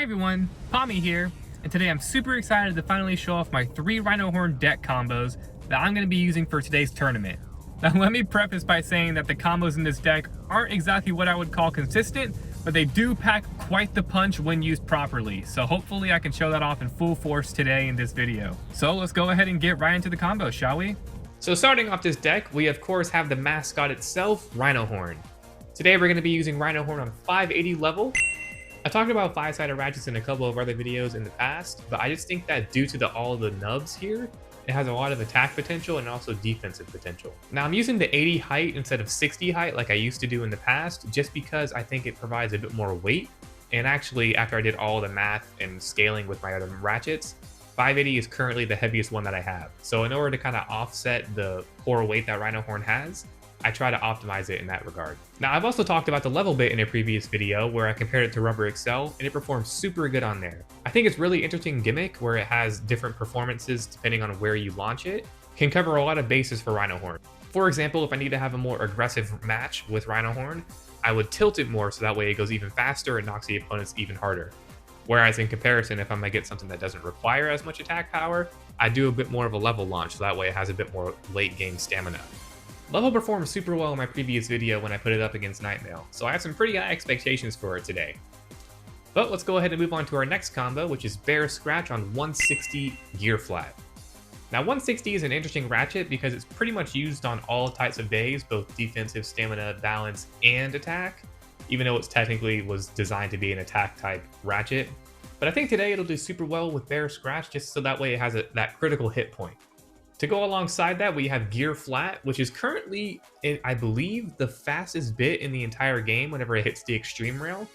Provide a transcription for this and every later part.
everyone, Pomi here, and today I'm super excited to finally show off my 3 RhinoHorn deck combos that I'm going to be using for today's tournament. Now let me preface by saying that the combos in this deck aren't exactly what I would call consistent, but they do pack quite the punch when used properly, so hopefully I can show that off in full force today in this video. So let's go ahead and get right into the combos, shall we? So starting off this deck, we of course have the mascot itself, RhinoHorn. Today we're going to be using RhinoHorn on 580 level. I talked about 5-sided ratchets in a couple of other videos in the past, but I just think that due to all the nubs here, it has a lot of attack potential and also defensive potential. Now I'm using the 80 height instead of 60 height like I used to do in the past, just because I think it provides a bit more weight. And actually, after I did all the math and scaling with my other ratchets, 580 is currently the heaviest one that I have. So in order to kind of offset the poor weight that RhinoHorn has, I try to optimize it in that regard. Now, I've also talked about the level bit in a previous video where I compared it to Rubber Excel, and it performs super good on there. I think it's really interesting gimmick where it has different performances depending on where you launch it. Can cover a lot of bases for RhinoHorn. For example, if I need to have a more aggressive match with RhinoHorn, I would tilt it more so that way it goes even faster and knocks the opponents even harder. Whereas in comparison, if I'm gonna get something that doesn't require as much attack power, I do a bit more of a level launch so that way it has a bit more late game stamina. Level performed super well in my previous video when I put it up against Nightmail, so I have some pretty high expectations for it today. But let's go ahead and move on to our next combo, which is Bear Scratch on 160 Gear Flat. Now 160 is an interesting ratchet because it's pretty much used on all types of days, both defensive, stamina, balance, and attack, even though it's technically was designed to be an attack type ratchet. But I think today it'll do super well with Bear Scratch just so that way it has that critical hit point. To go alongside that, we have Gear Flat, which is currently, I believe, the fastest bit in the entire game whenever it hits the extreme rail.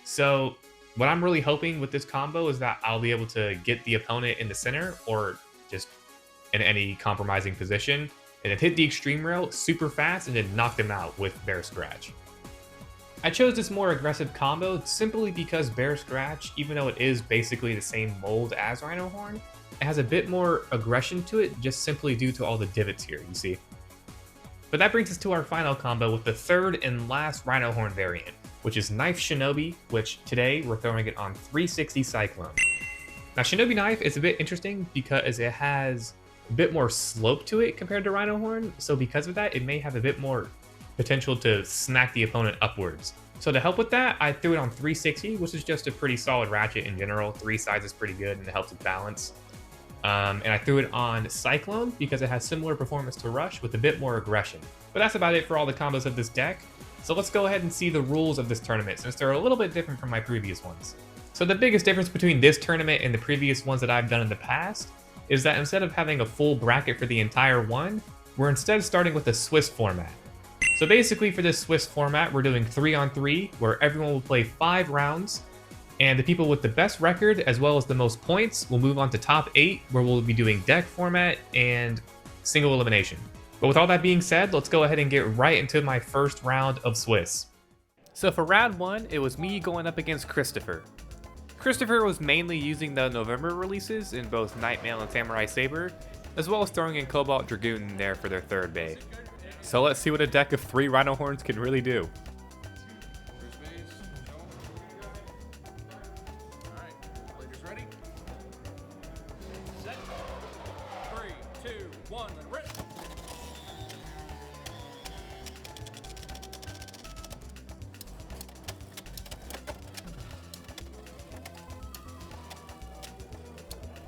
So what I'm really hoping with this combo is that I'll be able to get the opponent in the center or just in any compromising position and then hit the extreme rail super fast and then knock them out with Bear Scratch. I chose this more aggressive combo simply because Bear Scratch, even though it is basically the same mold as RhinoHorn, it has a bit more aggression to it just simply due to all the divots here, you see. But that brings us to our final combo with the third and last RhinoHorn variant, which is Knife Shinobi, which today we're throwing it on 360 Cyclone. Now Shinobi Knife is a bit interesting because it has a bit more slope to it compared to RhinoHorn, so because of that it may have a bit more potential to smack the opponent upwards. So to help with that, I threw it on 360, which is just a pretty solid ratchet in general. 3 sides is pretty good and it helps with balance. And I threw it on Cyclone because it has similar performance to Rush with a bit more aggression. But that's about it for all the combos of this deck. So let's go ahead and see the rules of this tournament since they're a little bit different from my previous ones. So the biggest difference between this tournament and the previous ones that I've done in the past is that instead of having a full bracket for the entire one, we're instead starting with a Swiss format. So basically for this Swiss format, we're doing 3-on-3 where everyone will play 5 rounds. And the people with the best record, as well as the most points, will move on to top 8, where we'll be doing deck format and single elimination. But with all that being said, let's go ahead and get right into my first round of Swiss. So for round 1, it was me going up against Christopher. Christopher was mainly using the November releases in both Nightmail and Samurai Saber, as well as throwing in Cobalt Dragoon in there for their third bay. So let's see what a deck of 3 RhinoHorns can really do.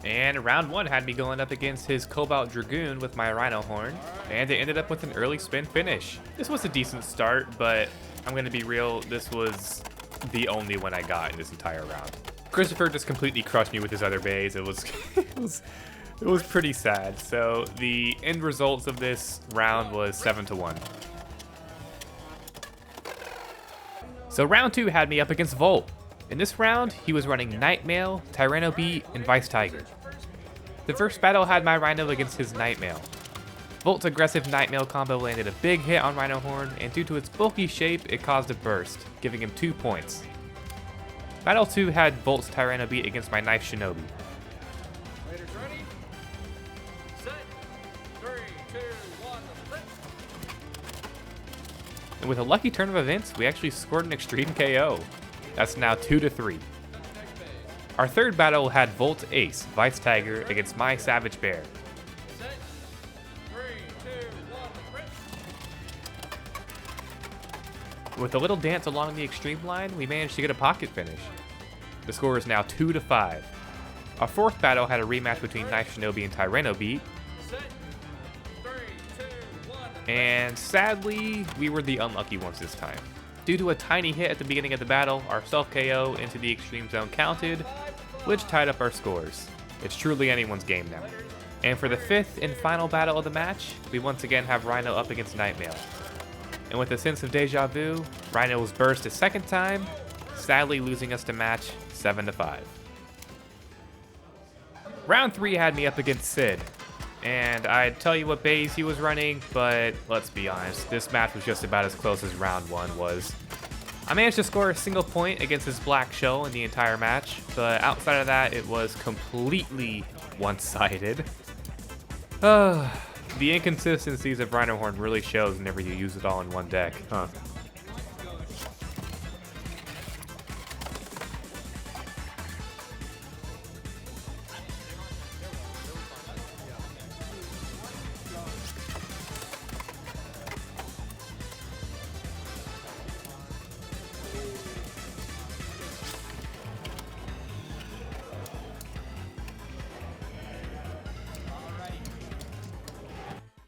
And round 1 had me going up against his Cobalt Dragoon with my RhinoHorn, and it ended up with an early spin finish. This was a decent start, but I'm gonna be real, this was the only one I got in this entire round. Christopher just completely crushed me with his other bays. It was it was pretty sad. So the end results of this round was 7-1. So round 2 had me up against Volt. In this round, he was running Nightmail, Tyranno Beat, and Vice Tiger. The first battle had my Rhino against his Nightmail. Volt's aggressive Nightmail combo landed a big hit on RhinoHorn, and due to its bulky shape, it caused a burst, giving him 2 points. Battle 2 had Volt's Tyranno Beat against my Knife Shinobi. Raiders ready? Set. 3, 2, 1, flip. And with a lucky turn of events, we actually scored an extreme KO. That's now 2-3. Our third battle had Volt Ace, Vice Tiger, against my Savage Bear. Set. 3, 2, 1, rip. With a little dance along the extreme line, we managed to get a pocket finish. The score is now 2-5. Our fourth battle had a rematch between Knife Shinobi and Tyranno Beat, Set. 3, 2, 1, and sadly, we were the unlucky ones this time. Due to a tiny hit at the beginning of the battle, our self-KO into the extreme zone counted, which tied up our scores. It's truly anyone's game now. And for the fifth and final battle of the match, we once again have Rhino up against Nightmail. And with a sense of deja vu, Rhino was burst a second time, sadly losing us the match 7-5. Round 3 had me up against Sid. And I'd tell you what bays he was running, but let's be honest, this match was just about as close as round 1 was. I managed to score a single point against his black shell in the entire match, but outside of that, it was completely one-sided. The inconsistencies of RhinoHorn really shows whenever you use it all in one deck, huh?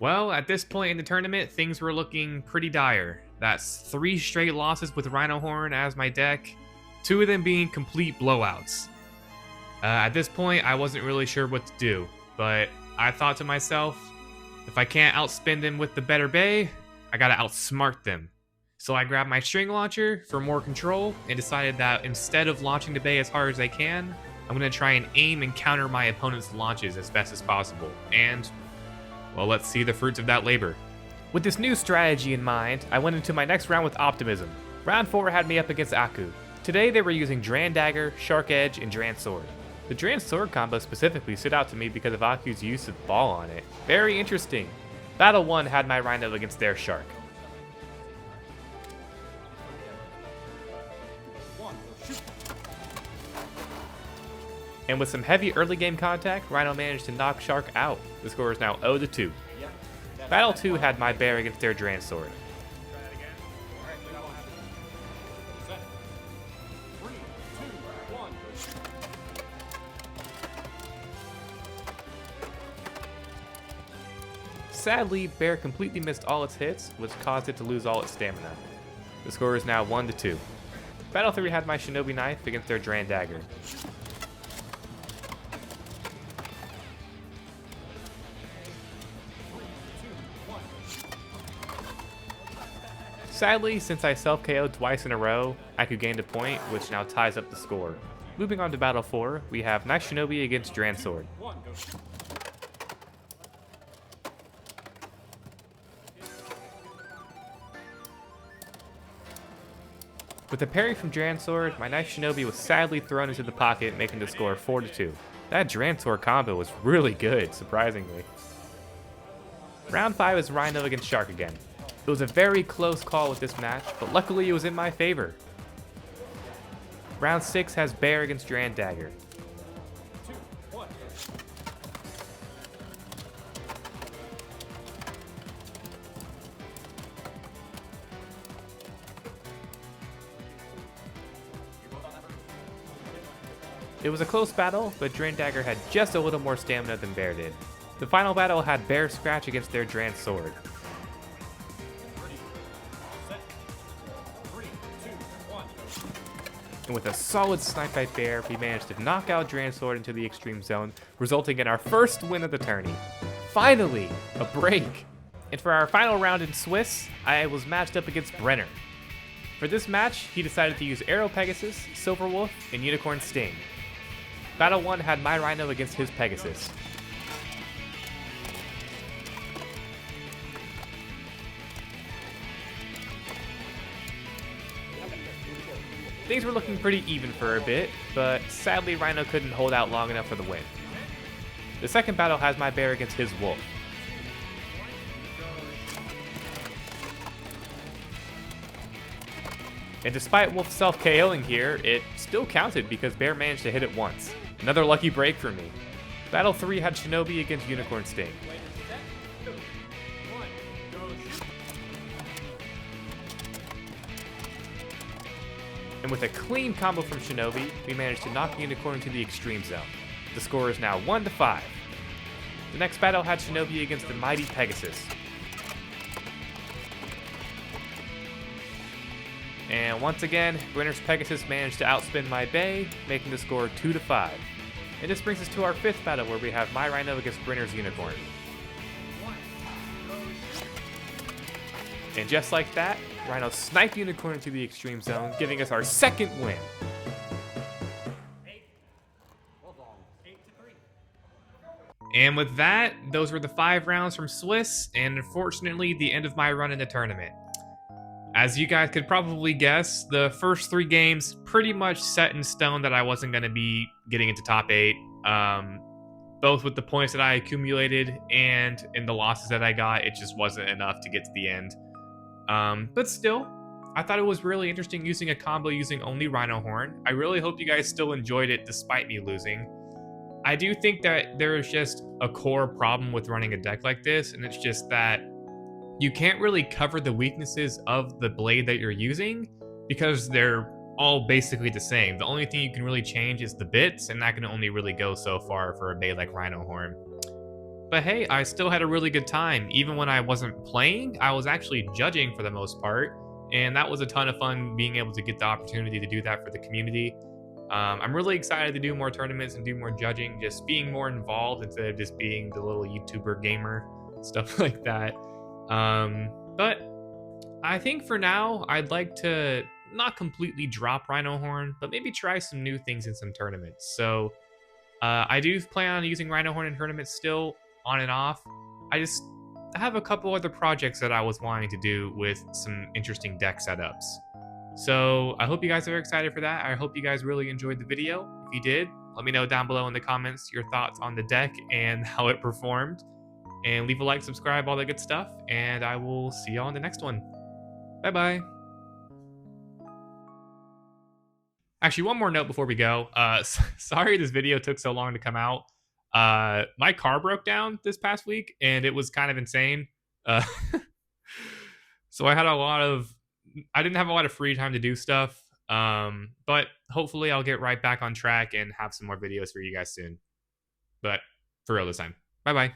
Well, at this point in the tournament, things were looking pretty dire. That's 3 straight losses with RhinoHorn as my deck, 2 of them being complete blowouts. At this point, I wasn't really sure what to do, but I thought to myself, if I can't outspin them with the better bay, I gotta outsmart them. So I grabbed my string launcher for more control and decided that instead of launching the bay as hard as I can, I'm gonna try and aim and counter my opponent's launches as best as possible, and well, let's see the fruits of that labor. With this new strategy in mind, I went into my next round with optimism. Round 4 had me up against Aku. Today they were using Dran Dagger, Shark Edge, and Dran Sword. The Dran Sword combo specifically stood out to me because of Aku's use of ball on it. Very interesting. Battle 1 had my Rhino against their Shark. And with some heavy early game contact, Rhino managed to knock Shark out. The score is now 0-2. Battle 2 had my bear against their Dran Sword. Sadly, bear completely missed all its hits, which caused it to lose all its stamina. The score is now 1-2. Battle 3 had my Shinobi Knife against their Dran Dagger. Sadly, since I self-KO'd twice in a row, I could gain a point, which now ties up the score. Moving on to Battle 4, we have Knife Shinobi against Dran Sword. With a parry from Dran Sword, my Knife Shinobi was sadly thrown into the pocket, making the score 4-2. That Dran Sword combo was really good, surprisingly. Round 5 is Rhino against Shark again. It was a very close call with this match, but luckily it was in my favor. Round 6 has Bear against Dran Dagger. It was a close battle, but Dran Dagger had just a little more stamina than Bear did. The final battle had Bear scratch against their Dran Sword. And with a solid snipe by Bear, we managed to knock out Dran Sword into the extreme zone, resulting in our first win of the tourney. Finally, a break! And for our final round in Swiss, I was matched up against Brenner. For this match, he decided to use Arrow Pegasus, Silver Wolf, and Unicorn Sting. Battle 1 had my Rhino against his Pegasus. Things were looking pretty even for a bit, but sadly Rhino couldn't hold out long enough for the win. The second battle has my Bear against his Wolf. And despite Wolf self-KOing here, it still counted because Bear managed to hit it once. Another lucky break for me. Battle 3 had Shinobi against Unicorn Sting. Set, 2, 1, go shoot. And with a clean combo from Shinobi, we managed to knock Unicorn into the extreme zone. The score is now 1-5. The next battle had Shinobi against the mighty Pegasus. And once again, Brenner's Pegasus managed to outspin my Bay, making the score 2-5. And this brings us to our 5th battle where we have my Rhino against Brenner's Unicorn. And just like that, Rhino sniped Unicorn into the extreme zone, giving us our 2nd win. 8. Well done. 8-3. And with that, those were the 5 rounds from Swiss, and unfortunately, the end of my run in the tournament. As you guys could probably guess, the first 3 games pretty much set in stone that I wasn't going to be getting into top 8, both with the points that I accumulated and in the losses that I got. It just wasn't enough to get to the end. But still, I thought it was really interesting using a combo using only RhinoHorn. I really hope you guys still enjoyed it despite me losing. I do think that there's just a core problem with running a deck like this, and it's just that you can't really cover the weaknesses of the blade that you're using because they're all basically the same. The only thing you can really change is the bits, and that can only really go so far for a blade like RhinoHorn. But hey, I still had a really good time. Even when I wasn't playing, I was actually judging for the most part, and that was a ton of fun being able to get the opportunity to do that for the community. I'm really excited to do more tournaments and do more judging, just being more involved instead of just being the little YouTuber gamer, stuff like that. But I think for now, I'd like to not completely drop RhinoHorn, but maybe try some new things in some tournaments. So I do plan on using RhinoHorn in tournaments still, on and off. I have a couple other projects that I was wanting to do with some interesting deck setups. So I hope you guys are excited for that. I hope you guys really enjoyed the video. If you did, let me know down below in the comments your thoughts on the deck and how it performed. And leave a like, subscribe, all that good stuff. And I will see you all in the next one. Bye-bye. Actually, one more note before we go. Sorry this video took so long to come out. My car broke down this past week, and it was kind of insane. So I didn't have a lot of free time to do stuff. But hopefully I'll get right back on track and have some more videos for you guys soon. But for real this time. Bye-bye.